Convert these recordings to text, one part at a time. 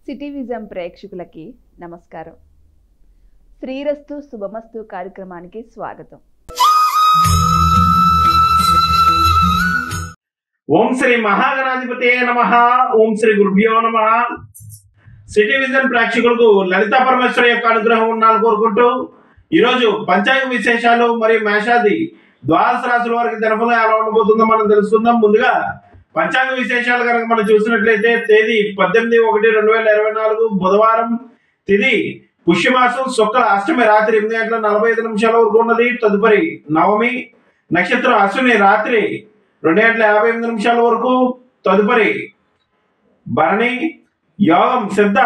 City vision ప్రేక్షకులకి నమస్కారం. శ్రీరస్తు శుభమస్తు కార్యక్రమానికి స్వాగతం. ఓం శ్రీ మహాగణాధిపతే నమః. ఓం శ్రీ గురుభ్యో నమః. సిటీ విజన్ ప్రేక్షకులకు లలితా పరమేశ్వరి యొక్క అనుగ్రహం ఉండాలని కోరుకుంటూ ఈరోజు పంచాంగ విశేషాలు మరియు మేషాది ద్వాదశ రాశుల వారికి దినఫలం ఎలా ఉండబోతుందో మనం తెలుసుకుందాం. ముందుగా పంచాంగ విశేషాలు కనుక మనం చూసినట్లయితే తేదీ 18/1/2024 బుధవారం, తిథి పుష్యమాసం, శుక్ల అష్టమి రాత్రి 8:45 వరకు ఉన్నది. తదుపరి నవమి, నక్షత్రం అశ్విని రాత్రి 2:58 వరకు. తదుపరి భరణి, యోగం సిద్ధ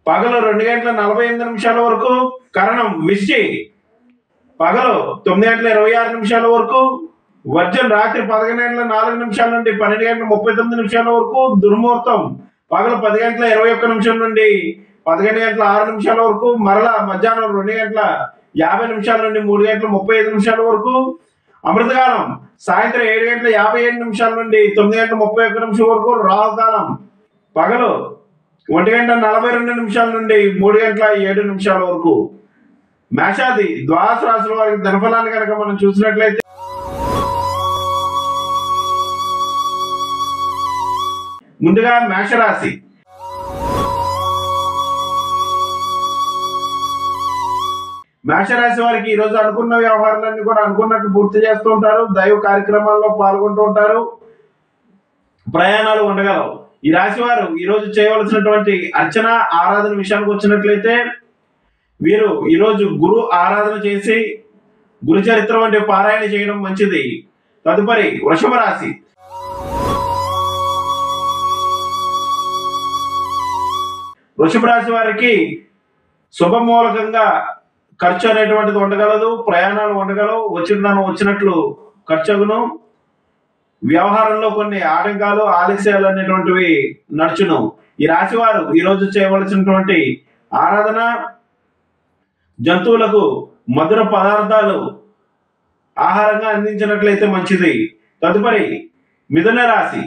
పగలు 2:48 వరకు. కరణం విష్టి పగలు 9:26 వరకు. వర్జం రాత్రి 11:04 నుండి 12:39 వరకు. దుర్ముహూర్తం పగలు 10:21 నుండి 11:06 వరకు. మరలా మధ్యాహ్నం 2:50 నుండి 3:35 వరకు. అమృతకాలం సాయంత్రం 7:57 నుండి 9:31 వరకు. రాహుకాలం పగలు 1:42 నుండి 3:07 వరకు. మేషాది ద్వాదశ రాశుల వారికి ధనఫలాన్ని కనుక మనం చూసినట్లయితే ముందుగా మేషరాశి. మేషరాశి వారికి ఈ రోజు అనుకున్న వ్యవహారాలన్నీ కూడా అనుకున్నట్టు పూర్తి చేస్తూ ఉంటారు. దైవ కార్యక్రమాల్లో పాల్గొంటూ ఉంటారు. ప్రయాణాలు ఉండగలవు. ఈ రాశి వారు ఈ రోజు చేయవలసినటువంటి అర్చన ఆరాధన విషయానికి వచ్చినట్లయితే వీరు ఈరోజు గురు ఆరాధన చేసి గురు చరిత్ర వంటి పారాయణ చేయడం మంచిది. తదుపరి వృషభ రాశి. వృషభ రాశి వారికి శుభమూలకంగా ఖర్చు అనేటువంటిది ఉండగలదు. ప్రయాణాలు ఉండగలవు. వచ్చిన దానం వచ్చినట్లు ఖర్చును. వ్యవహారంలో కొన్ని ఆటంకాలు ఆలస్యాలు అనేటువంటివి నడుచును. ఈ రాశి వారు ఈరోజు చేయవలసినటువంటి ఆరాధన జంతువులకు మధుర పదార్థాలు ఆహారంగా అందించినట్లయితే మంచిది. తదుపరి మిథున రాశి.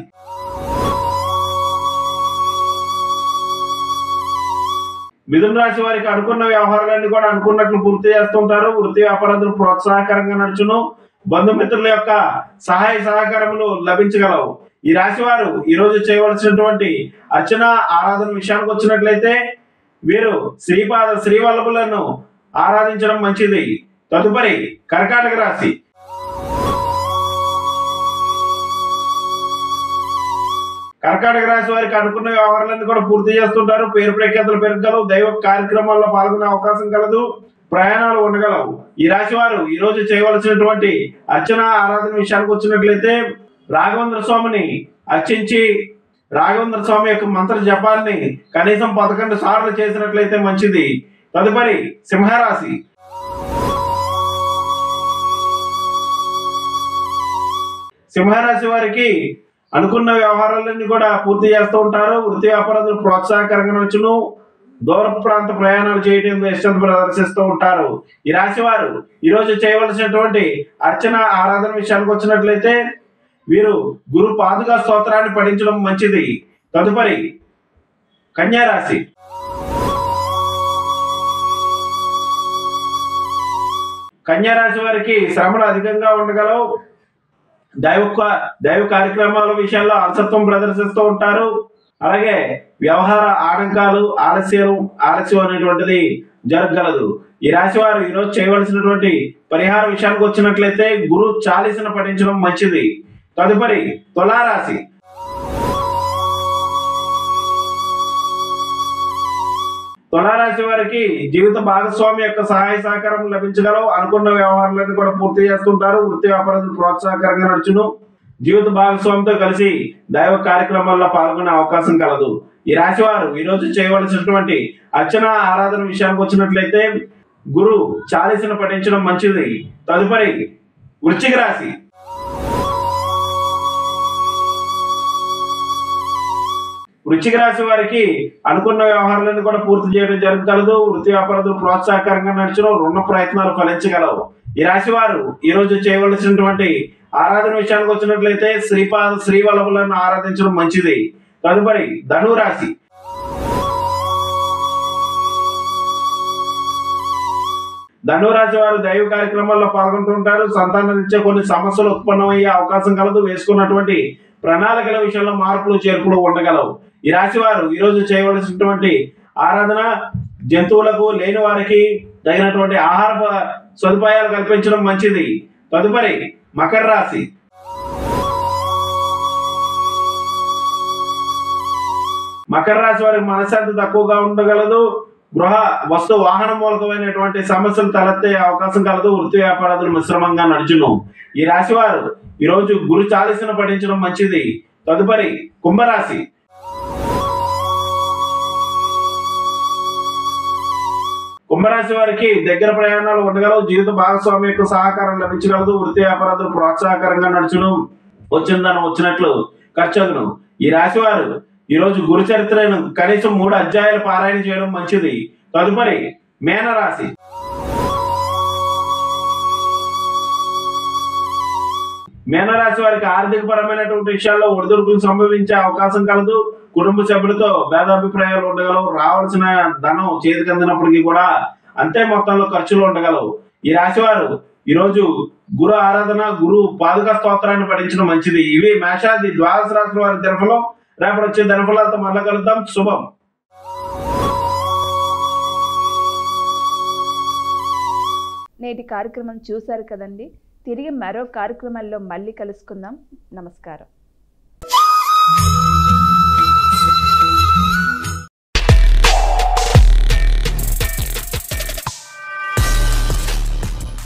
మిథున రాశి వారికి అనుకున్న వ్యవహారాలన్నీ కూడా అనుకున్నట్లు పూర్తి చేస్తుంటారు. వృత్తి వ్యాపారాలు ప్రోత్సాహకరంగా నడుచును. బంధుమిత్రుల యొక్క సహాయ సహకారములు లభించగలవు. ఈ రాశి వారు ఈ రోజు చేయవలసినటువంటి అర్చన ఆరాధన విషయానికి వచ్చినట్లయితే వీరు శ్రీపాద శ్రీవల్లభులను ఆరాధించడం మంచిది. తదుపరి కర్కాటక రాశి. కర్కాటక రాశి వారికి అనుకున్న వ్యవహారాలన్నీ కూడా పూర్తి చేస్తుంటారు. పేరు ప్రఖ్యాతులు పెరగలవు. దైవ కార్యక్రమాల్లో పాల్గొనే అవకాశం కలదు. ప్రయాణాలు ఉండగలవు. ఈ రాశి వారు ఈ రోజు చేయవలసినటువంటి అర్చన ఆరాధన విషయానికి వచ్చినట్లయితే రాఘవేంద్ర స్వామిని అర్చించి రాఘవేంద్ర స్వామి యొక్క మంత్ర జపాన్ని కనీసం 11 సార్లు చేసినట్లయితే మంచిది. తదుపరి సింహరాశి. సింహరాశి వారికి అనుకున్న వ్యవహారాలన్నీ కూడా పూర్తి చేస్తూ ఉంటారు. వృత్తి వ్యాపారాలు ప్రోత్సాహకరంగా నడుచును. దూర ప్రాంత ప్రయాణాలు చేయడం ఇష్టం ప్రదర్శిస్తూ ఉంటారు. ఈ రాశి వారు ఈరోజు చేయవలసినటువంటి అర్చన ఆరాధన విషయానికి వచ్చినట్లయితే వీరు గురు పాదుకా స్తోత్రాన్ని పఠించడం మంచిది. తదుపరి కన్యా రాశి. కన్యా రాశి వారికి శ్రమలు అధికంగా ఉండగలవు. దైవ కార్యక్రమాల విషయాల్లో అలసత్వం ప్రదర్శిస్తూ ఉంటారు. అలాగే వ్యవహార ఆటంకాలు ఆలస్యం అనేటువంటిది జరగగలదు. ఈ రాశి వారు ఈరోజు చేయవలసినటువంటి పరిహార విషయానికి వచ్చినట్లయితే గురు చాలీసను పఠించడం మంచిది. తదుపరి తులారాశి. తులారాశి వారికి జీవిత భాగస్వామి యొక్క సహాయ సహకారం లభించగలవు. అనుకున్న వ్యవహారాలన్నీ కూడా పూర్తి చేస్తుంటారు. వృత్తి వ్యాపారాలు ప్రోత్సాహకరంగా నడుచును. జీవిత భాగస్వామితో కలిసి దైవ కార్యక్రమాల్లో పాల్గొనే అవకాశం కలదు. ఈ రాశి వారు ఈ రోజు చేయవలసినటువంటి అర్చన ఆరాధన విషయానికి వచ్చినట్లయితే గురు చాలీసను పఠించడం మంచిది. తదుపరి వృశ్చిక రాశి. వృశ్చిక రాశి వారికి అనుకున్న వ్యవహారాలన్నీ కూడా పూర్తి చేయడం జరగగలదు. వృత్తి వ్యాపారాలు ప్రోత్సాహకరంగా నడుచును. రుణ ప్రయత్నాలు ఫలించగలవు. ఈ రాశి వారు ఈ రోజు చేయవలసినటువంటి ఆరాధన విషయానికి వచ్చినట్లయితే శ్రీపాద శ్రీవల్లభులను ఆరాధించడం మంచిది. తదుపరి ధనురాశి. ధనురాశి వారు దైవ కార్యక్రమాల్లో పాల్గొంటుంటారు. సంతానరీత్యా కొన్ని సమస్యలు ఉత్పన్నమయ్యే అవకాశం కలదు. వేసుకున్నటువంటి ప్రణాళికల విషయంలో మార్పులు చేర్పులు ఉండగలవు. ఈ రాశి వారు ఈరోజు చేయవలసినటువంటి ఆరాధన జంతువులకు లేని వారికి తగినటువంటి ఆహార సదుపాయాలు కల్పించడం మంచిది. తదుపరి మకర రాశి. మకర రాశి వారికి మనశ్శాంతి తక్కువగా ఉండగలదు. గృహ వస్తు వాహన మూలకమైనటువంటి సమస్యలు తలెత్తే అవకాశం కలదు. వృత్తి వ్యాపారాలు మిశ్రమంగా నడుచును. ఈ రాశి వారు ఈరోజు గురు చాలీసను పఠించడం మంచిది. తదుపరి కుంభరాశి. కుంభరాశి వారికి దగ్గర ప్రయాణాలు ఉండగలవు. జీవిత భాగస్వామి యొక్క సహకారం లభించగలదు. వృత్తి వ్యాపారాలు ప్రోత్సాహకరంగా నడుచును. వచ్చిందని వచ్చినట్లు ఖర్చును. ఈ రాశి వారు ఈరోజు గురు చరిత్రను కనీసం 3 అధ్యాయాలు పారాయణ చేయడం మంచిది. తదుపరి మీనరాశి. మీనరాశి వారికి ఆర్థిక పరమైనటువంటి విషయాల్లో ఒడిదుడుకులు సంభవించే అవకాశం కలదు. కుటుంబ సభ్యులతో భేదాభిప్రాయాలు ఉండగలవు. రావాల్సిన ధనం చేతికి అందినప్పటికీ కూడా అంతే మొత్తంలో ఖర్చులు ఉండగలవు. ఈ రాశి వారు ఈరోజు గురు ఆరాధన, గురు పాదుకా స్తోత్రాన్ని పఠించడం మంచిది. ఇవి మేషాది ద్వాదశ రాశుల వారి దినఫలం. రేపటి వచ్చే దినఫలాలతో మళ్ళీ కలుద్దాం. శుభం. నేటి కార్యక్రమం చూశారు కదండి. తిరిగి మరో కార్యక్రమాల్లో మళ్ళీ కలుసుకుందాం. నమస్కారం.